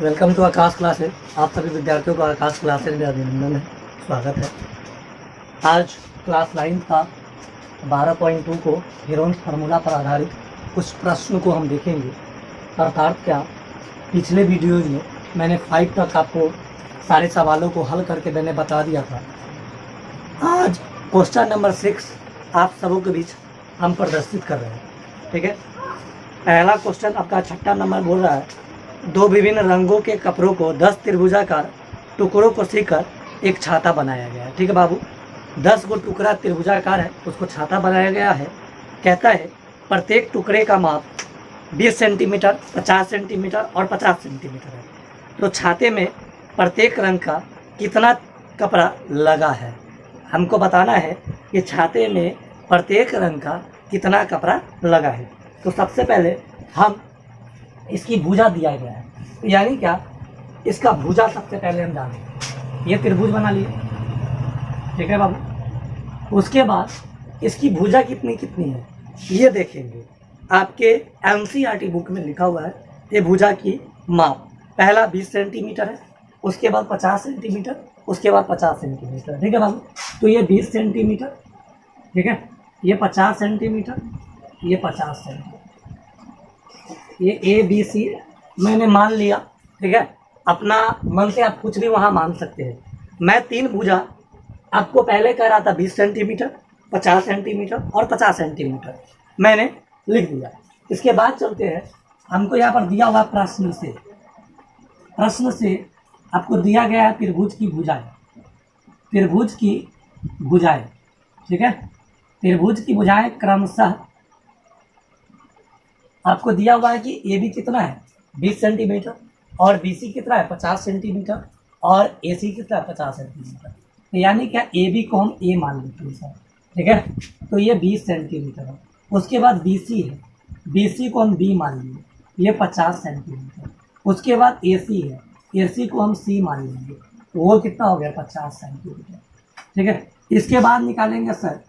Welcome to Akash classes. आप सभी विद्यार्थियों का आकाश क्लासेस में अभिनंदन है, स्वागत है। आज क्लास 9 का 12.2 को हेरोन्स फार्मूला पर आधारित कुछ प्रश्नों को हम देखेंगे। अर्थात क्या, पिछले वीडियोज में मैंने 5 तक आपको सारे सवालों को हल करके मैंने बता दिया था। आज क्वेश्चन नंबर 6 आप सबों के बीच हम प्रदर्शित कर रहे हैं। ठीक है, पहला क्वेश्चन आपका 6 नंबर बोल रहा है, दो विभिन्न रंगों के कपड़ों को 10 त्रिभुजाकार टुकड़ों को सीकर एक छाता बनाया गया है। ठीक है बाबू, 10 गो टुकड़ा त्रिभुजाकार है, उसको छाता बनाया गया है। कहता है प्रत्येक टुकड़े का माप 20 सेंटीमीटर, 50 सेंटीमीटर और 50 सेंटीमीटर है। तो छाते में प्रत्येक रंग का कितना कपड़ा लगा है, हमको बताना है कि छाते में प्रत्येक रंग का कितना कपड़ा लगा है। तो सबसे पहले हम इसकी भुजा दिया गया है, यानी क्या, इसका भुजा सबसे पहले हम जानेंगे। ये त्रिभुज बना लिए, ठीक है बाबू। उसके बाद इसकी भुजा कितनी कितनी है ये देखेंगे। आपके एनसीईआरटी बुक में लिखा हुआ है ये भुजा की माप पहला 20 सेंटीमीटर है, उसके बाद 50 सेंटीमीटर, उसके बाद 50 सेंटीमीटर। ठीक है बाबू, तो ये 20 सेंटीमीटर, ठीक है, ये 50 सेंटीमीटर, ये 50 सेंटीमीटर, ये ABC मैंने मान लिया। ठीक है, अपना मन से आप कुछ भी वहाँ मान सकते हैं। मैं 3 भुजा आपको पहले कह रहा था 20 सेंटीमीटर, 50 सेंटीमीटर और 50 सेंटीमीटर, मैंने लिख दिया। इसके बाद चलते हैं, हमको यहाँ पर दिया हुआ प्रश्न से आपको दिया गया है त्रिभुज की भुजाएं, त्रिभुज की भुजाएं। ठीक है, त्रिभुज की भुजाएं क्रमशः आपको दिया हुआ है कि AB कितना है 20 सेंटीमीटर और BC कितना है 50 सेंटीमीटर और AC कितना है 50 सेंटीमीटर। तो यानी क्या, AB को हम A मान लेते हैं सर। ठीक है, तो ये 20 सेंटीमीटर है। उसके बाद BC है, BC को हम B मान लिए, ये 50 सेंटीमीटर। उसके बाद AC है, AC को हम C मान लेंगे, वो कितना हो गया 50 सेंटीमीटर। ठीक है, इसके बाद निकालेंगे सर,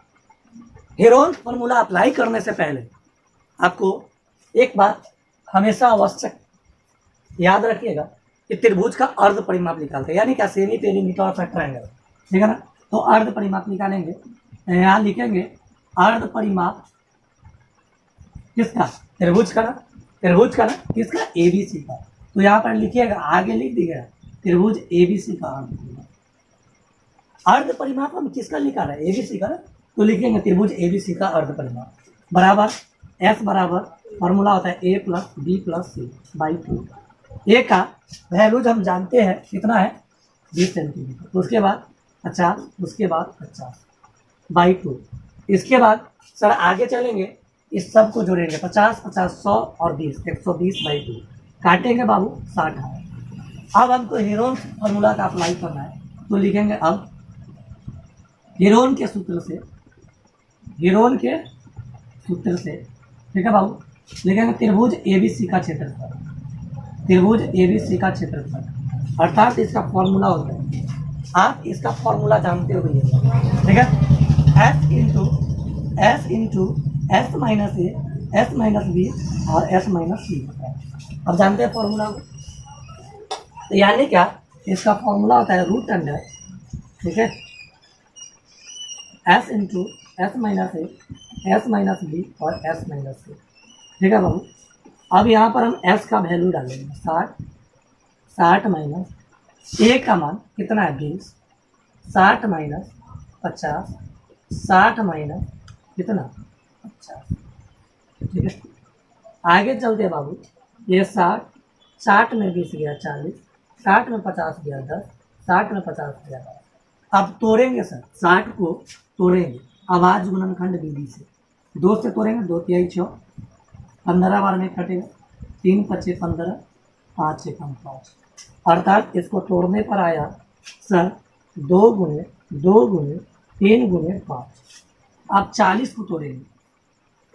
हेरोन्स फार्मूला अप्लाई करने से पहले आपको एक बात हमेशा आवश्यक याद रखिएगा कि त्रिभुज का अर्ध परिमाप निकालते हैं, यानी क्या, सेमी पेरीमीटर ऑफ ट्रायंगल। ठीक है ना, तो अर्ध परिमाप निकालेंगे। यहाँ लिखेंगे अर्ध परिमाप किसका, त्रिभुज का ना, त्रिभुज का ना, किसका, ABC का। तो यहाँ पर लिखिएगा, आगे लिख दिया त्रिभुज ABC का अर्ध परिमाप। अर्ध परिमाप हम किसका निकाल रहे हैं, ABC का ना, तो लिखेंगे त्रिभुज ABC का अर्ध परिमाप बराबर S बराबर फॉर्मूला होता है A + B + C by 2। A का वैल्यूज हम जानते हैं कितना है 20 सेंटीमीटर, उसके बाद 50, उसके बाद 50 बाई 2। इसके बाद सर आगे चलेंगे, इस सब को जोड़ेंगे, 50 50 100 और 20 120 बाई 2, काटेंगे बाबू 60 है। अब हमको हेरोन्स फार्मूला का अप्लाई करना है, तो लिखेंगे अब हेरोन के सूत्र से, ठीक है बाबू, लिखेंगे त्रिभुज ABC का क्षेत्रफल, त्रिभुज ABC का क्षेत्रफल, अर्थात इसका फॉर्मूला होता है, आप इसका फॉर्मूला जानते हो भैया। ठीक है, S into S minus A, S minus B और S माइनस C होता है। अब जानते हैं फॉर्मूला को, तो यानी क्या, इसका फॉर्मूला होता है रूट अंडर, ठीक है, S into S minus A, S minus B और S माइनस C। ठीक है बाबू, अब यहाँ पर हम S का वैल्यू डालेंगे 60 माइनस A का मान कितना है 20, 60 माइनस 50, 60 माइनस कितना 50। ठीक है, आगे चलते बाबू, ये 60 में 20 गया 40, 60 में 50 गया 10, 60 में 50 गया 10। अब तोड़ेंगे सर, 60 को तोड़ेंगे, आवाज गुणनखंड विधि से, 2 से तोड़ेंगे, 2 तिहाई 6, 15 बार में कटेगा, 3 × 5 = 15, 5 × 1 = 5, अर्थात इसको तोड़ने पर आया सर 2 × 2 × 3 × 5। आप 40 को तोड़ेंगे,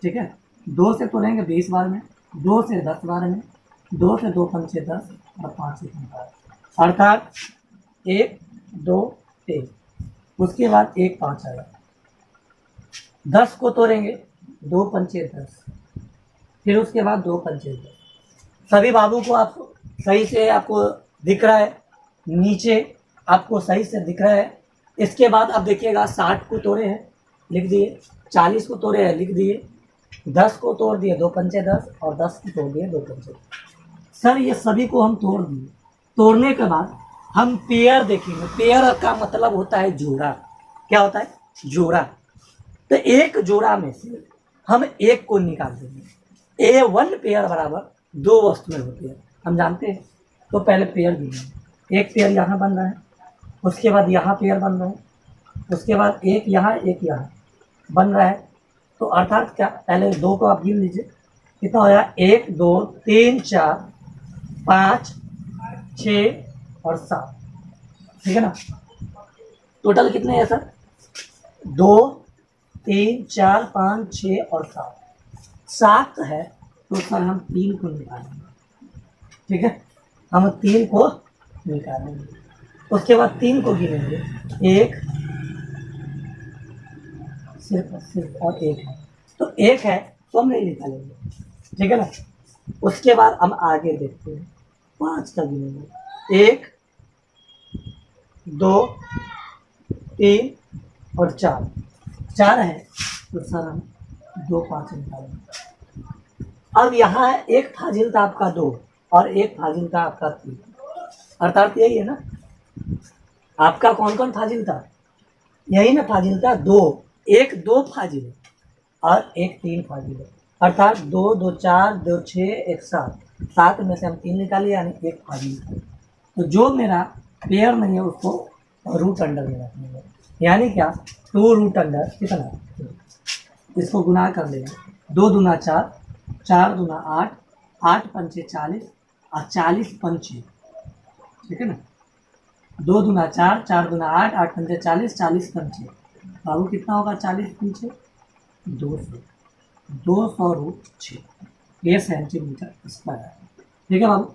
ठीक है, 2 से तोड़ेंगे 20 बार में, 2 से 10 बार में, 2 से 2 × 5 = 10 और 5 × 1 = 5, अर्थात 1 2 3, उसके बाद 1 5 आएगा। 10 को तोड़ेंगे, 2 × 5 = 10, फिर उसके बाद 2 × 5 = 10, सभी बाबू को आप सही से आपको दिख रहा है, नीचे आपको सही से दिख रहा है। इसके बाद आप देखिएगा 60 को तोड़े हैं, लिख दिए, 40 को तोड़े हैं, लिख दिए, 10 को तोड़ दिए, 2 पंचे 10, और 10 को तोड़ दिए, 2 पंचे। सर ये सभी को हम तोड़ दिए। तोड़ने के बाद हम पेयर देखेंगे। पेयर का मतलब होता है जोड़ा। क्या होता है? जोड़ा। तो एक जोड़ा में से हम एक को निकाल देंगे। A1 पेयर बराबर 2 वस्तुएं होती है, हम जानते हैं। तो पहले पेयर गिनेंगे। एक पेयर यहाँ बन रहा है, उसके बाद यहाँ पेयर बन रहा है, उसके बाद एक यहाँ एक यहाँ बन रहा है। तो अर्थात क्या, पहले 2 को आप गिन लीजिए, कितना होगा? 1 2 3 4 5 6 और 7, ठीक है ना। टोटल कितने हैं सर? 2 3 4 5 6 और 7 है। तो सर हम 3 को निकालेंगे, ठीक है, हम 3 को निकालेंगे। उसके बाद 3 को गिनेंगे, 1 सिर्फ और 1 है, तो 1 है तो हम नहीं निकालेंगे, ठीक है ना। उसके बाद हम आगे देखते हैं, 5 का गिनेंगे, 1 2 3 और 4 है, तो सर हम 2 5 निकालेंगे। अब यहाँ है एक फाजिल था आपका 2 और एक फाजिल था आपका 3, अर्थात यही है ना। आपका कौन कौन फाजिल था? यही ना फाजिल था 2, 1 2 फाजिल है और एक 3 फाजिल है, अर्थात 2 2 4 2 6 1 7 में से हम 3 निकाले, यानी एक फाजिल था। तो जो मेरा पेयर नहीं है उसको रूट अंडर में रखेंगे, यानी क्या, 2 रूट अंडर कितना, इसको गुना कर लेंगे, 2 दूना 4, 4 दूना 8, 8 पंचे 40 और 40 पंचे, ठीक है ना। 2 दूना 4, 4 दूना 8, 8 पंचे 40, 40 पंचे, बाबू कितना होगा? 40 पंचे 200 रूट 6, ये सेंटीमीटर स्क्वायर है, ठीक है बाबू।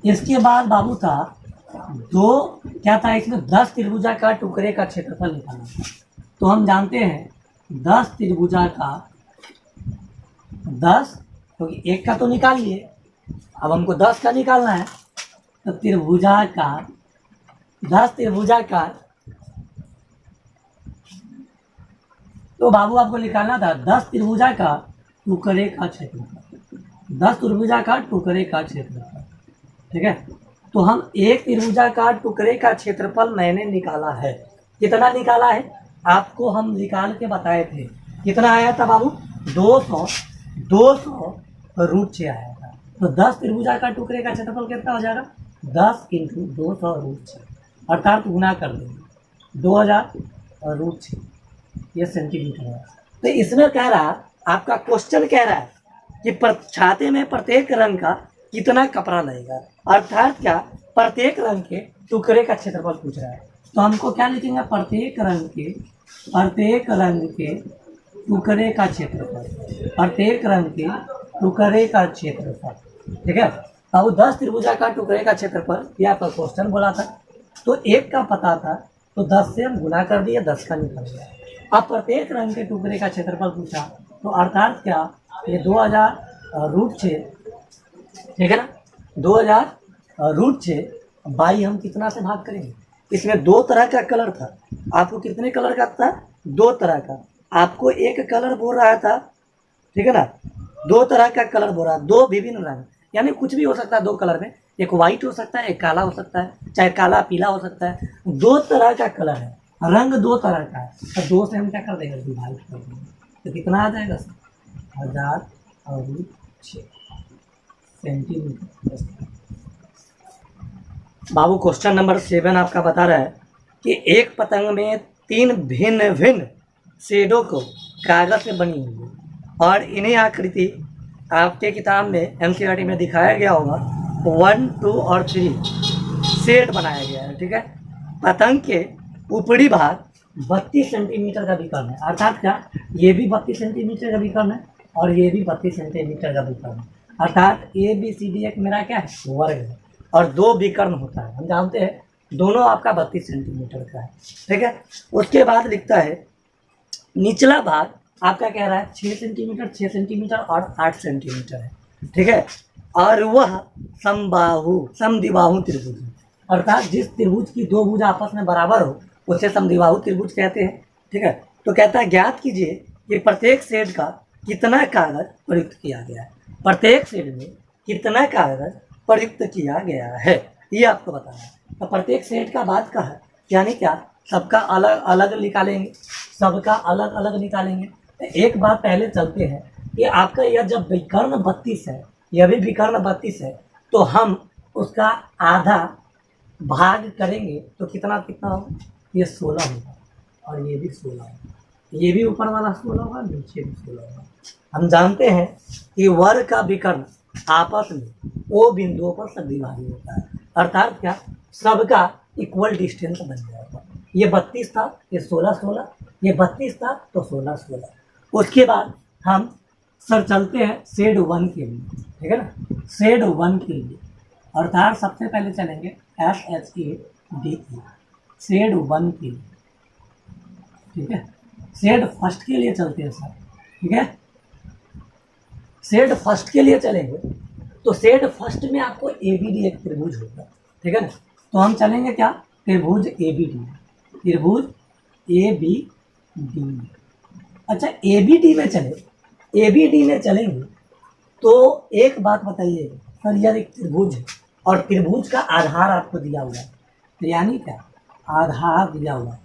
इसके बाद बाबू था 2, क्या था इसमें? 10 त्रिभुजाकार टुकड़े का क्षेत्रफल निकालना था। तो हम जानते हैं 10 त्रिभुजाकार 10, क्योंकि एक का तो निकाल लिए, अब हमको 10 का निकालना है। तो त्रिभुजाकार 10 त्रिभुजाकार, तो बाबू आपको निकालना था 10 त्रिभुजाकार टुकड़े का क्षेत्रफल, 10 त्रिभुजाकार टुकड़े का क्षेत्रफल, ठीक है। तो हम एक त्रिभुजाकार टुकड़े का क्षेत्रफल मैंने निकाला है। कितना निकाला है? आपको हम निकाल के बताए थे। कितना आया था बाबू? 200 रूट 6 आया था। तो 10 त्रिभुजाकार टुकड़े का क्षेत्रफल कितना हो जाएगा? 10 × 200 रूट 6, अर्थात गुना कर देंगे 2000 रूट 6, ये सेंटीमीटर है। तो इसमें कह रहा, आपका क्वेश्चन कह रहा है कि छाते में प्रत्येक रंग का कितना कपड़ा लगेगा, अर्थात क्या, प्रत्येक रंग के टुकड़े का क्षेत्रफल पूछ रहा है। तो हमको क्या लिखेंगे? प्रत्येक रंग के टुकड़े का क्षेत्रफल, प्रत्येक रंग के टुकड़े का क्षेत्रफल, ठीक है। अब 10 त्रिभुजाकार टुकड़े का क्षेत्रफल ये आपका क्वेश्चन बोला था, तो एक का पता था, तो 10 से हम गुना कर दिया, 10 का निकल गया। अब प्रत्येक रंग के टुकड़े का क्षेत्रफल पूछा, तो अर्थात क्या, ये 2000 रूट 6, ठीक है ना, 2000 रूट 6 बाई हम कितना से भाग करेंगे? इसमें 2 तरह का कलर था। आपको कितने कलर का था? 2 तरह का। आपको एक कलर बोल रहा था, ठीक है ना, 2 तरह का कलर बोल रहा, 2 विभिन्न रंग, यानी कुछ भी हो सकता है 2 कलर में, एक वाइट हो सकता है, एक काला हो सकता है, चाहे काला पीला हो सकता है। 2 तरह का कलर है, रंग 2 तरह का है, तो 2 से हम क्या कर देंगे? डिवाइड कर देंगे, तो कितना आ जाएगा? 1000 रूट 6 सेंटीमीटर। बाबू क्वेश्चन नंबर 7 आपका बता रहा है कि एक पतंग में 3 भिन्न भिन्न शेडों को कागज से बनी हुई है, और इन्हें आकृति आपके किताब में एनसीईआरटी में दिखाया गया होगा, 1 2 और 3 शेड बनाया गया है, ठीक है। पतंग के ऊपरी भाग 32 सेंटीमीटर का विकर्ण है, अर्थात क्या, ये भी 32 सेंटीमीटर का विकर्ण है और ये भी 32 सेंटीमीटर का विकर्ण है, अर्थात ABCD एक मेरा क्या है? वर्ग है, और 2 विकर्ण होता है, हम जानते हैं, दोनों आपका 32 सेंटीमीटर का है, ठीक है। उसके बाद लिखता है निचला भाग आपका कह रहा है 6 सेंटीमीटर, 6 सेंटीमीटर और 8 सेंटीमीटर है, ठीक है। और वह समबाहु समद्विबाहु त्रिभुज है, अर्थात जिस त्रिभुज की दो भुजा आपस में बराबर हो उसे समद्विबाहु त्रिभुज कहते हैं, ठीक है। तो कहता है ज्ञात कीजिए कि प्रत्येक शेड का कितना कागज प्रयुक्त किया गया है, प्रत्येक शेड में कितना कागज प्रयुक्त किया गया है, ये आपको बताना है। तो प्रत्येक सेट का बात का है, यानी क्या, सबका अलग अलग निकालेंगे, सबका अलग अलग निकालेंगे। तो एक बात पहले चलते हैं कि आपका यह जब विकर्ण 32 है, यह भी विकर्ण 32 है, तो हम उसका आधा भाग करेंगे तो कितना कितना होगा, ये 16 होगा और ये भी 16 होगा, ये भी ऊपर वाला 16 होगा, नीचे भी 16 होगा। हम जानते हैं कि वर्ग का विकर्ण आपस में ओ बिंदुओं पर समद्विबाहु होता है, अर्थात क्या, सबका इक्वल डिस्टेंस बन जाएगा। ये 32 था, ये 16, ये 32 था तो 16। उसके बाद हम सर चलते हैं शेड 1 के लिए, ठीक है ना। शेड 1 के लिए अर्थात सबसे पहले चलेंगे SHADE शेड 1 के लिए, ठीक है। शेड फर्स्ट के लिए चलते हैं सर, ठीक है। शेड फर्स्ट के लिए चलेंगे तो शेड फर्स्ट में आपको ABD एक त्रिभुज होगा, ठीक है ना। तो हम चलेंगे क्या, त्रिभुज ABD, त्रिभुज ABD। अच्छा ABD में चले, ABD में चलेंगे तो एक बात बताइए सर, यह एक त्रिभुज है और त्रिभुज का आधार आपको दिया हुआ है, तो यानी क्या, आधार दिया हुआ है,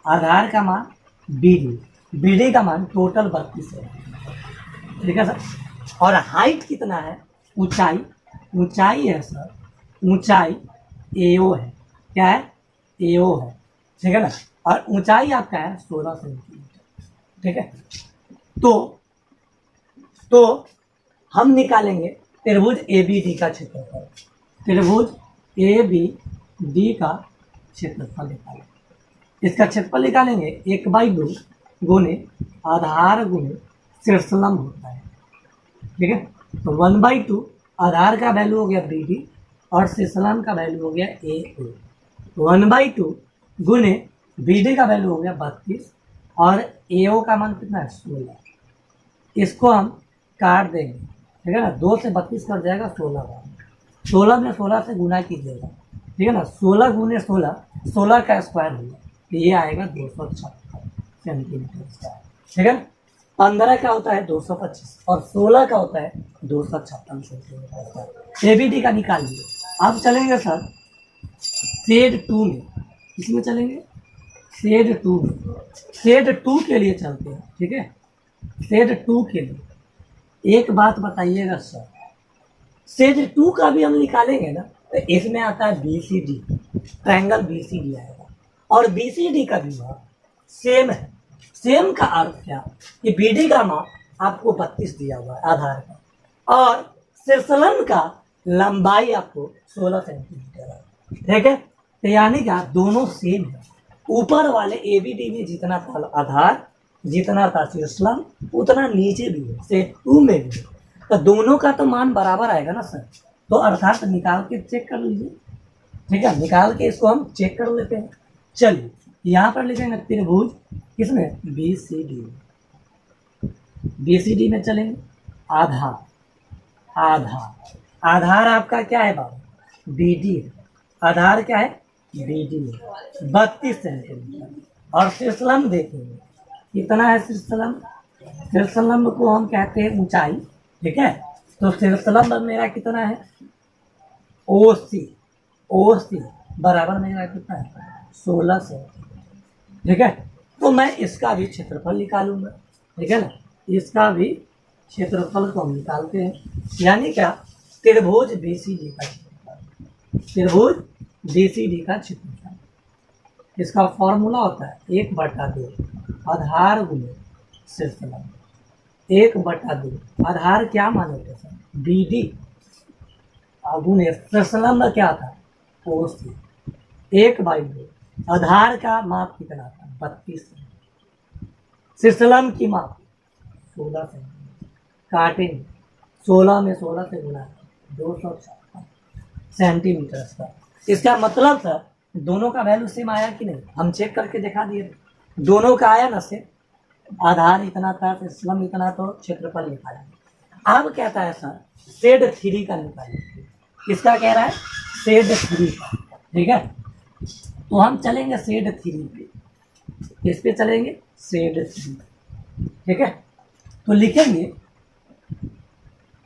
आधार का मान BD, BD का मान टोटल 32 है, ठीक है सर। और हाइट कितना है, ऊंचाई, ऊंचाई है सर, ऊंचाई AO है, क्या है, AO है, ठीक है ना। और ऊंचाई आपका है 16 सेंटीमीटर, ठीक है। तो हम निकालेंगे त्रिभुज ABD का क्षेत्रफल, त्रिभुज ABD का क्षेत्रफल निकालेंगे। इसका क्षेत्रफल निकालेंगे 1/2 गुने आधार गुने शीर्षलंब होता है, ठीक है। तो 1/2 आधार का वैल्यू हो गया BD और शीर्षलंब का वैल्यू हो गया AO। 1/2 गुने BD का वैल्यू हो गया 32 और AO का मान कितना है 16। इसको हम काट देंगे, ठीक है ना, 2 से 32 कट जाएगा, 16 का 16 में 16 से गुना कीजिएगा, ठीक है ना। 16 गुने 16, 16 का स्क्वायर होगा, तो ये आएगा 256 सेंटीमीटर स्क्वायर, ठीक है। 15 का होता है 225 और 16 का होता है 256 सेंटीमीटर स्क्वायर। ABD का निकाल लिए। अब चलेंगे सर शेड 2 में, किसमें चलेंगे, शेड 2 में। शेड 2 के लिए चलते हैं, ठीक है। शेड 2 के लिए एक बात बताइएगा सर, शेड 2 का भी हम निकालेंगे ना, तो इसमें आता है BCD, ट्रायंगल BCD आएगा और BCD का भी मान सेम है। सेम का अर्थ क्या, कि BD का मान आपको 32 दिया हुआ है आधार का और शीर्षलंब का लंबाई आपको 16 सेंटीमीटर है, ठीक है। तो यानी क्या, दोनों सेम है। ऊपर वाले ABD में जितना था आधार, जितना था शीर्षलंब, उतना नीचे भी है शेड 2 में भी है, तो दोनों का तो मान बराबर आएगा ना सर। तो अर्थात निकाल के चेक कर लीजिए, ठीक है, निकाल के इसको हम चेक कर लेते हैं। चलिए यहाँ पर लिखेंगे त्रिभुज किसमें, BCD, BCD में चलेंगे। आधार, आधार, आधार आपका क्या है बाबू, BD है, आधार क्या है BD है 32 सेंटीमीटर और शीर्षलंब देखेंगे कितना है, शीर्षलंब, शीर्षलंब को हम कहते हैं ऊंचाई, ठीक है। तो शीर्षलंब मेरा कितना है OC, OC बराबर मेरा कितना है 16 सेंटीमीटर, ठीक है। तो मैं इसका भी क्षेत्रफल निकालूंगा, ठीक है ना, इसका भी क्षेत्रफल को हम निकालते हैं। यानी क्या, त्रिभुज BCD का क्षेत्रफल, त्रिभुज BCD का क्षेत्रफल, इसका फॉर्मूला होता है 1/2 आधार गुने शीर्षलंब, 1/2 आधार क्या मान होते सर, BD गुने शीर्षलंब क्या था OC, 1/2 आधार का माप कितना था 32 सेंटीमीटर, शीर्षलंब की माप 16 सेंटीमीटर, काटेंगे 16 में 16 से गुना 256 सेंटीमीटर का। इसका मतलब सर दोनों का वैल्यू सेम आया कि नहीं, हम चेक करके दिखा दिए, दोनों का आया ना सेम, आधार इतना था, स्लम इतना, तो क्षेत्रफल निकालेंगे। अब कहता है सर शेड 3 का निकालेंगे। किसका कह रहा है? शेड 3 का। ठीक है, तो हम चलेंगे शेड 3 पे। किस पे चलेंगे? शेड 3। ठीक है, तो लिखेंगे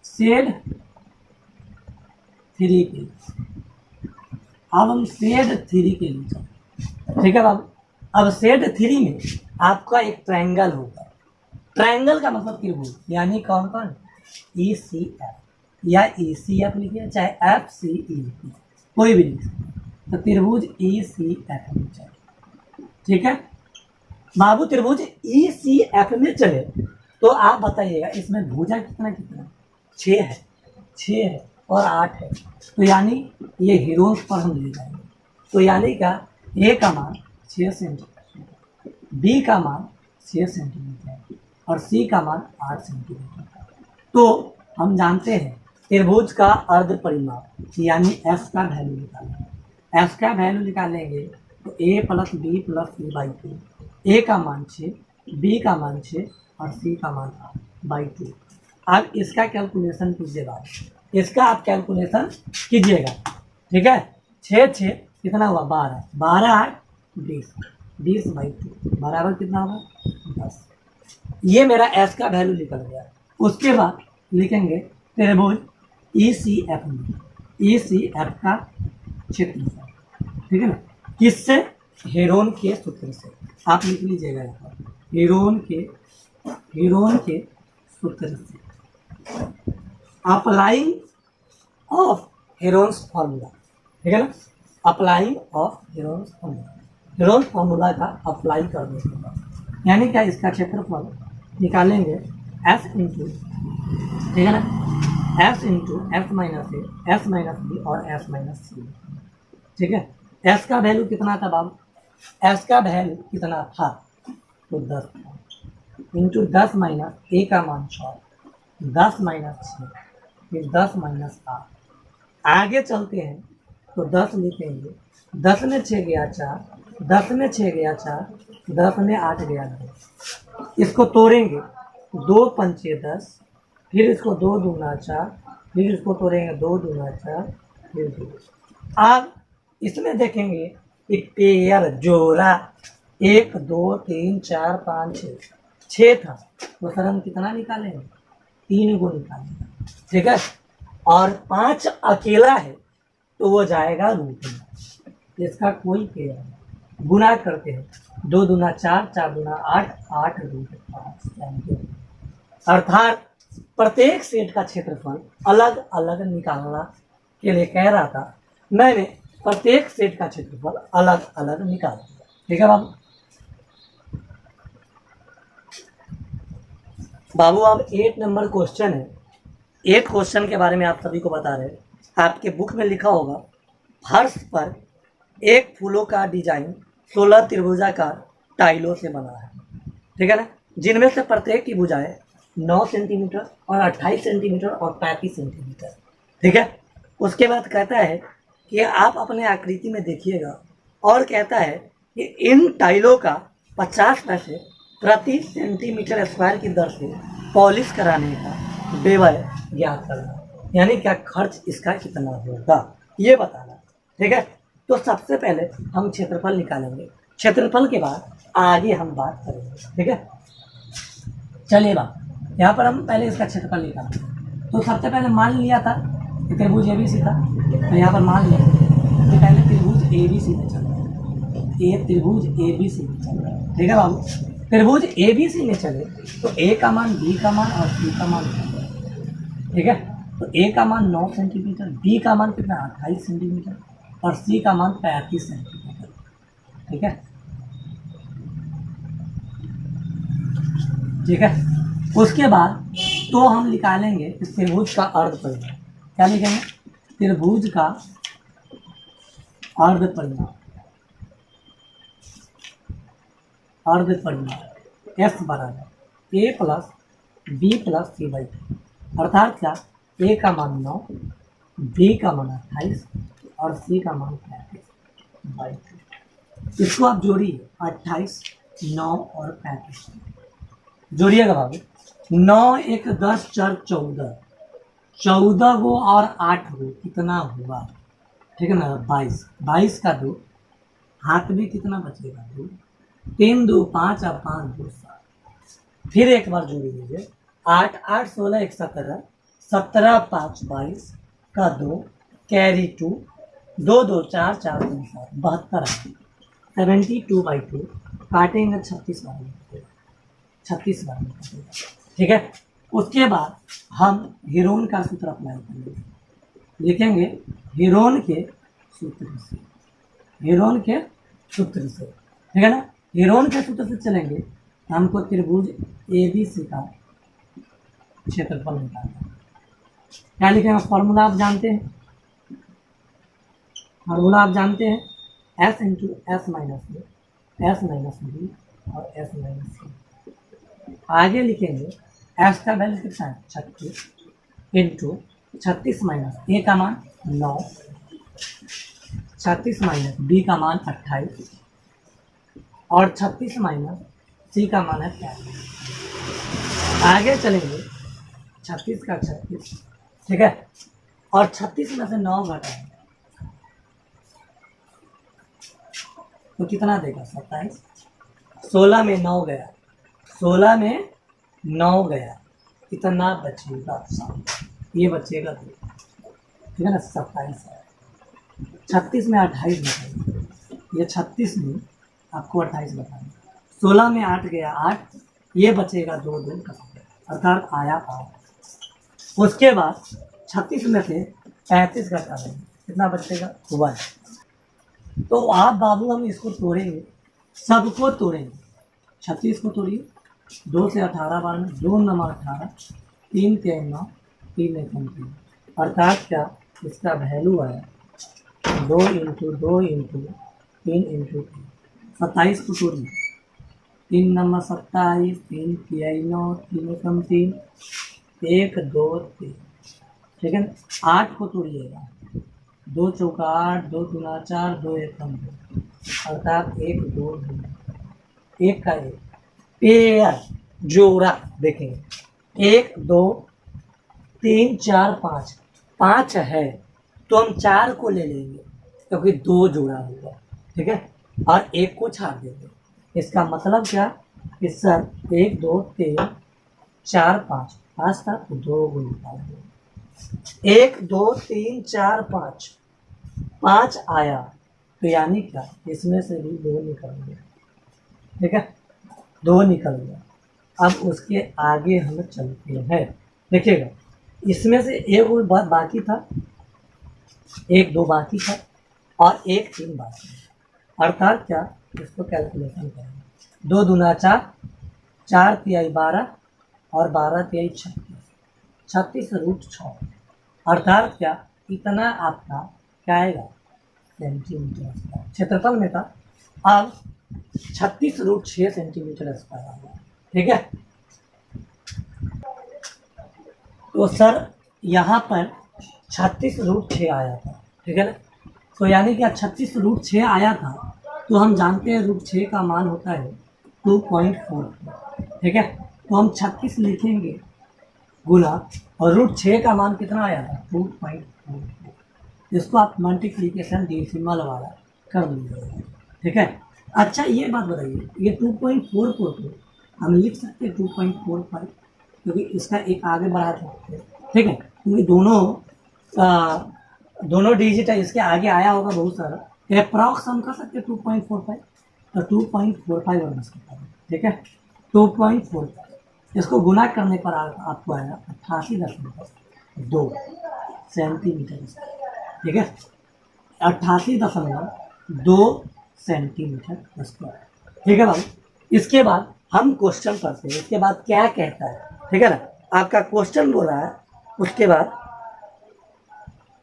शेड 3 पे। अब हम शेड 3 के लिए चलते। ठीक है बाबू, अब शेड 3 में आपका एक ट्रायंगल होगा। ट्रायंगल का मतलब त्रिभुज, यानी कौन कौन? ई सी एफ, या ई सी एफ लिखिए, चाहे एफ सी ई लिखिए, कोई भी लिख सकते। तो त्रिभुज ई सी एफ में चले। ठीक है बाबू, त्रिभुज ई सी एफ में चले तो आप बताइएगा इसमें भुजा कितना कितना? 6 है, 6 है और 8 है। तो यानी ये हीरोज पर हम ले जाएंगे। तो यानी का ए का मान 6 सेंटीमीटर, बी का मान 6 सेंटीमीटर और सी का मान 8 सेंटीमीटर। तो हम जानते हैं त्रिभुज का अर्ध परिमाप, यानी एस का वैल्यू निकालेंगे। एस का वैल्यू निकालेंगे तो A plus B plus C by 2। A का मान 6, बी का मान 6 और सी का मान 8/2। अब इसका कैलकुलेशन कीजिएगा, इसका आप कैलकुलेशन कीजिएगा। ठीक है, 6 कितना हुआ? 12, 12 8 20, 20/2 बराबर कितना होगा? 10। ये मेरा एस का वैल्यू निकल गया। उसके बाद लिखेंगे त्रिभुज ई सी एफ में, ई सी एफ का क्षेत्रफल। ठीक है ना, किससे? हेरोन के सूत्र से। आप लिख लीजिएगा यहाँ पर, हेरोन के सूत्र से, अप्लाइंग ऑफ हेरोन्स फार्मूला। ठीक है ना, applying of Heron's formula, Heron's formula का अप्लाई करने के बाद यानी क्या? इसका क्षेत्रफल निकालेंगे एस इंटू, ठीक है ना, एस इंटू एस माइनस ए, एस माइनस बी और एस माइनस सी। ठीक है, एस का वैल्यू कितना था बाबू? एस का वैल्यू कितना था? तो 10 था, इंटू 10 माइनस ए का मान 6, 10 माइनस 6, फिर 10 माइनस 8। आगे चलते हैं तो 10 लिखेंगे, 10 में 6 गया 4, 10 में 6 गया 4, 10 में 8 गया 2। इसको तोड़ेंगे, 2 पंचे 10, फिर इसको 2 दूना 4, फिर इसको तोड़ेंगे 2 दूना 4, फिर 2। अब इसमें देखेंगे कि पेयर जोड़ा 1 2 3 4 5 6 था, तो सर हम कितना निकालेंगे? 3 को निकालेंगे। ठीक है, और 5 अकेला है तो वो जाएगा रूट में, इसका कोई पेयर नहीं। गुना करते हैं, 2 दूना 4, 4 दूना 8, 8 रूट 5। अर्थात प्रत्येक सेट का क्षेत्रफल अलग अलग निकालना के लिए कह रहा था, मैंने प्रत्येक सेट का क्षेत्रफल अलग अलग निकाल दिया। ठीक है बाबू, अब 8 नंबर क्वेश्चन है। 8 क्वेश्चन के बारे में आप सभी को बता रहे हैं। आपके बुक में लिखा होगा, फर्श पर एक फूलों का डिजाइन 16 त्रिभुजाकार टाइलों से बना है। ठीक है ना, जिनमें से प्रत्येक की भुजाएं 9 सेंटीमीटर और 28 सेंटीमीटर और 35 सेंटीमीटर। ठीक है, उसके बाद कहता है कि आप अपने आकृति में देखिएगा, और कहता है कि इन टाइलों का 50 पैसे प्रति सेंटीमीटर स्क्वायर की दर से पॉलिश कराने का व्यय ज्ञात करना, यानी क्या खर्च इसका कितना होगा ये बताना। ठीक है, तो सबसे पहले हम क्षेत्रफल निकालेंगे, क्षेत्रफल के बाद आगे हम बात करेंगे। ठीक है, चलिए बात, यहाँ पर हम पहले इसका क्षेत्रफल निकालेंगे। तो सबसे पहले मान लिया था कि त्रिभुज ABC था, तो यहाँ पर मान लिया कि पहले त्रिभुज ABC में चल रहा है, ये त्रिभुज ABC में चल रहा है। ठीक है बाबू, त्रिभुज ABC में चले तो A का मान, B का मान और C का मान। ठीक है, तो A का मान 9 सेंटीमीटर, B का मान कितना 28 सेंटीमीटर और C का मान 35 सेंटीमीटर। ठीक है, ठीक है, उसके बाद तो हम निकालेंगे इस त्रिभुज का अर्ध परिमाप। क्या लिखेंगे? त्रिभुज का अर्ध परिमाप, अर्ध परिमाप S बराबर A plus B plus C by 2। अर्थात क्या? A का मान 9, B का मान 28 और C का मान 35/2। इसको आप जोड़िए, 28, 9 और 35। जोड़िएगा बाबू, 9 1 10 4 14, 14 गो और 8 गो कितना हुआ, ठीक है ना, 22, 22 का 2, हाथ में कितना बचेगा 2, 3 2 5 और 5 2 7। फिर एक बार जोड़ लीजिए, 8 8 16 1 17, 17 5 22 का 2, कैरी 2, 2 2 4 4 3 7, 72 72/2, काटेंगे 36 बार में, 36 बार में काटेंगे, ठीक है। उसके बाद हम हीरोन का सूत्र अप्लाई करेंगे, लिखेंगे हीरोन के सूत्र से, हीरोन के सूत्र से, ठीक है ना। हीरोन के सूत्र से चलेंगे, हमको त्रिभुज ABC का क्षेत्रफल निकालना है। क्या लिखेंगे, फॉर्मूला आप जानते हैं, फॉर्मूला आप जानते हैं, S इंटू S माइनस ए, S माइनस बी और S माइनस सी। आगे लिखेंगे S का वैल्यू कितना है 36 इंटू 36 माइनस ए का मान 9, 36 माइनस बी का मान 28 और 36 माइनस सी का मान है 43। आगे चलेंगे 36 का 36, ठीक है, और 36 में से 9 घटाएंगे तो कितना देगा 27, 16 में 9 गया, 16 में 9 गया, कितना बचेगा, ये बचेगा 2, ठीक है ना, 27 है। 36 में 28 बताइए, ये 36 में आपको 28 बताइए, 16 में 8 गया 8, ये बचेगा 2 2 अर्थात आया 8। उसके बाद 36 में से 35 घटा देंगे, कितना बचेगा 1। तो आप बाबू हम इसको तोड़ेंगे, सबको तोड़ेंगे, 36 को तोड़िए, 2 से 18 बार में, 2 9 18, 3 3 9, 3 1 3, अर्थात क्या इसका वैल्यू आया 2 इंटू 2 इंटू 3 इंटू 3, 27 को तोड़िए, 3 9 27, 3 3 9, 3 1 3, 1 2 3, ठीक है। 8 को तोड़िएगा, 2 चौका 8, 2 दूना 4, 2 1 2, अर्थात 1 2 2, 1 का 1 पेयर जोड़ा देखेंगे, 1 2 3 4 5, 5 है तो हम 4 को ले लेंगे क्योंकि 2 जोड़ा होगा, ठीक है, और 1 को छाड़ देंगे। इसका मतलब क्या कि सर 1 2 3 4 5, 5 था तो 2 को निकाल देंगे, 1 2 3 4 5, 5 आया तो यानी क्या इसमें से भी 2 निकल गया, ठीक है, 2 निकल गया। अब उसके आगे हम चलते हैं, देखिएगा इसमें से एक बात बाकी था, 1 2 बाकी था और 1 3 बाकी है, अर्थात क्या इसको कैलकुलेशन करेंगे, 2 दूना 4, 4 तिहाई 12 और 12 तिहाई 36, 36√6, अर्थात क्या इतना आपका क्या आएगा सेंटीमीटर स्क्वायर, क्षेत्रफल में था, अब 36√6 सेंटीमीटर स्क्वायर आ गया, ठीक है। तो सर यहाँ पर 36√6 आया था, ठीक है ना, तो यानी कि 36√6 आया था, तो हम जानते हैं √6 का मान होता है 2.4, ठीक है, तो हम 36 लिखेंगे गुना और √6 का मान कितना आया था 2.4, इसको आप मल्टीप्लीकेशन डेसिमल वाला कर लीजिएगा, ठीक है। अच्छा ये बात बताइए, ये 2.44 को हम लिख सकते हैं 2.45, क्योंकि इसका एक आगे बढ़ा सकते हैं, ठीक है, क्योंकि दोनों डिजिट है, इसके आगे आया होगा बहुत सारा, अप्रॉक्स हम कर सकते हैं 2.45, तो 2.45 बन सकता है, ठीक है, 2.45, इसको गुना करने पर आपको आएगा 88.2 सेंटीमीटर, ठीक है, 88.2 सेंटीमीटर स्क्वायर, ठीक है भाई। इसके बाद हम क्वेश्चन पढ़ते हैं, इसके बाद क्या कहता है, ठीक है ना, आपका क्वेश्चन बोल रहा है, उसके बाद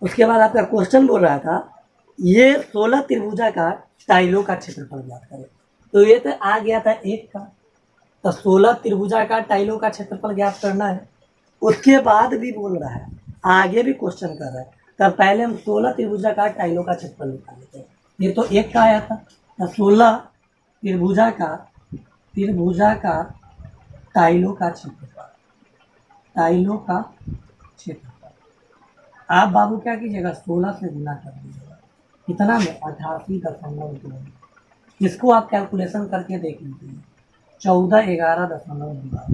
आपका क्वेश्चन बोल रहा था ये 16 त्रिभुजाकार टाइलों का क्षेत्रफल ज्ञात करें, तो ये तो आ गया था 1 का, तो 16 त्रिभुजाकार टाइलों का क्षेत्रफल ज्ञात करना है। उसके बाद भी बोल रहा है, आगे भी क्वेश्चन कर रहा है, तो पहले हम 16 त्रिभुजाकार टाइलों का क्षेत्रफल निकाल लेते हैं। ये तो 1 का आया था, तो 16 त्रिभुजाकार टाइलों का क्षेत्रफल, टाइलों का क्षेत्रफल। आप बाबू क्या कीजिएगा, 16 से गुना कर दीजिएगा, कितना में 88.2। इसको आप कैलकुलेशन करके देख लीजिए, 1411.2।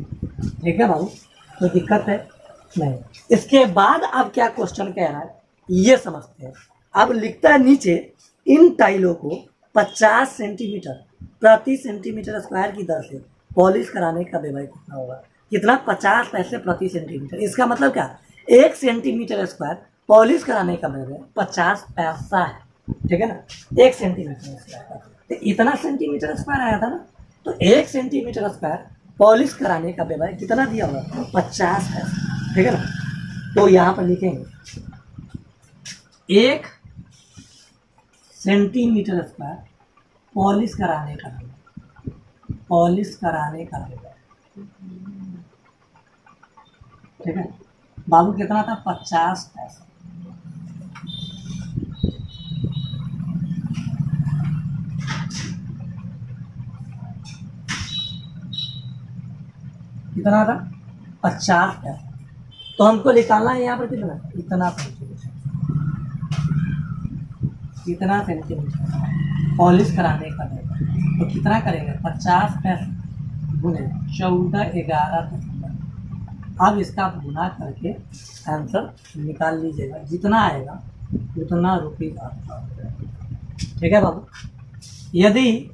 ठीक है बाबू, तो दिक्कत है नहीं। इसके बाद अब क्या क्वेश्चन कह रहा है ये समझते हैं। अब लिखता है नीचे, इन टाइलों को 50 सेंटीमीटर प्रति सेंटीमीटर स्क्वायर की दर से पॉलिश कराने का व्यय कितना होगा। कितना, 50 पैसे प्रति सेंटीमीटर। इसका मतलब क्या, 1 सेंटीमीटर स्क्वायर पॉलिश कराने का व्यय 50 पैसा है। ठीक है ना, 1 सेंटीमीटर स्क्वायर, तो इतना सेंटीमीटर स्क्वायर आया था ना, तो 1 सेंटीमीटर स्क्वायर पॉलिश कराने का व्यय कितना दिया होगा, 50 पैसा। ठीक है ना, तो यहाँ पर लिखेंगे 1 सेंटीमीटर स्क्वायर पॉलिश कराने का व्यय, पॉलिश कराने का व्यय। ठीक है बाबू, कितना था, 50 पैसा। कितना था, 50 पैसा। तो हमको निकालना है यहाँ पर कितना, इतना सेंटीमीटर, कितना सेंटीमीटर पॉलिश कराने का व्यय। तो कितना करेंगे, 50 पैसा गुने 1411। अब इसका आप गुना करके आंसर निकाल लीजिएगा, जितना आएगा उतना रुपीज आपका। ठीक है बाबू, यदि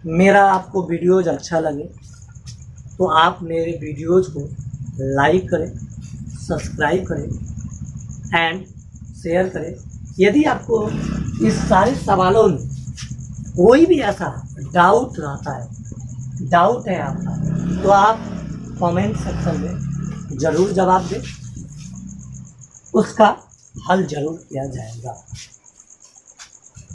मेरा आपको वीडियोज अच्छा लगे तो आप मेरे वीडियोज को लाइक करें, सब्सक्राइब करें एंड शेयर करें। यदि आपको इस सारे सवालों में कोई भी ऐसा डाउट रहता है, डाउट है आपका, तो आप कमेंट सेक्शन में ज़रूर जवाब दें, उसका हल ज़रूर किया जाएगा।